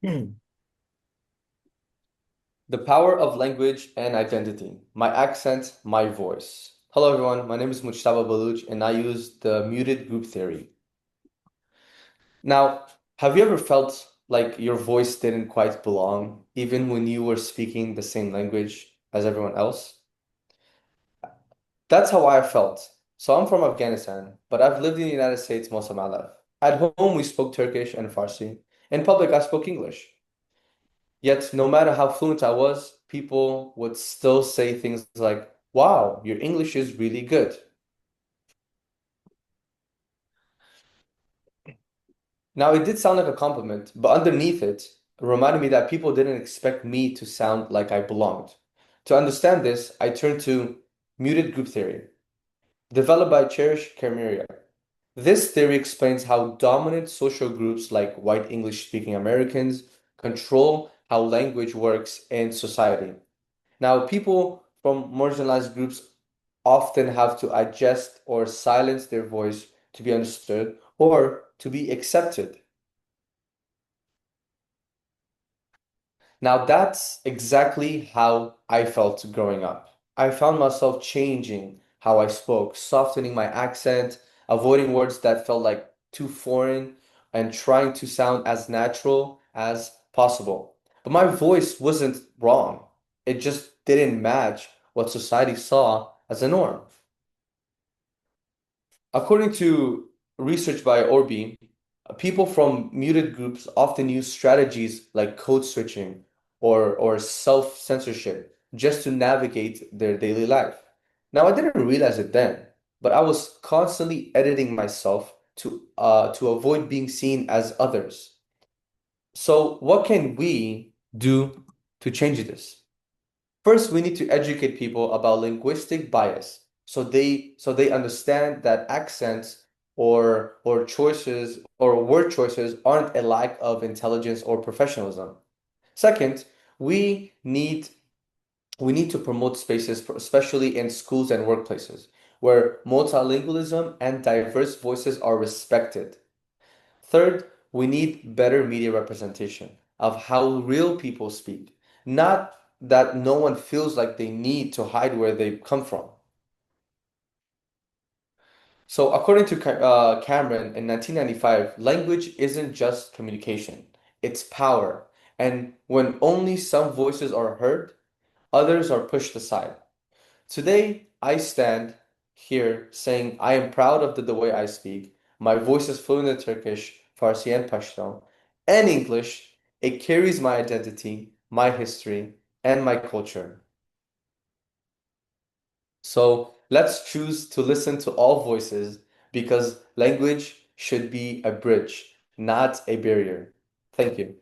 Hmm. The power of language and identity. My accent, my voice. Hello, everyone. My name is Mujtaba Baluch, and I use the muted group theory. Now, have you ever felt like your voice didn't quite belong, even when you were speaking the same language as everyone else? That's how I felt. So I'm from Afghanistan, but I've lived in the United States most of my life. At home, we spoke Turkish and Farsi. In public, I spoke English. Yet, no matter how fluent I was, people would still say things like, "Wow, your English is really good." Now, it did sound like a compliment, but underneath it, reminded me that people didn't expect me to sound like I belonged. To understand this, I turned to muted group theory, developed by Cherish Kamiria. This theory explains how dominant social groups like white English-speaking Americans control how language works in society. Now, people from marginalized groups often have to adjust or silence their voice to be understood or to be accepted. Now, that's exactly how I felt growing up. I found myself changing how I spoke, softening my accent, avoiding words that felt like too foreign, and trying to sound as natural as possible. But my voice wasn't wrong. It just didn't match what society saw as a norm. According to research by Orbi, people from muted groups often use strategies like code switching or self-censorship just to navigate their daily life. Now, I didn't realize it then, but I was constantly editing myself to avoid being seen as others. So, what can we do to change this? First, we need to educate people about linguistic bias so they understand that accents or choices or word choices aren't a lack of intelligence or professionalism. Second, we need we need to promote spaces, especially in schools and workplaces, where multilingualism and diverse voices are respected. Third, we need better media representation of how real people speak, not that no one feels like they need to hide where they come from. So, according to Cameron in 1995, language isn't just communication, it's power. And when only some voices are heard, others are pushed aside. Today, I stand here saying I am proud of the way I speak. My voice is fluent in Turkish, Farsi, and Pashto, and English. It carries my identity, my history, and my culture. So let's choose to listen to all voices because language should be a bridge, not a barrier. Thank you.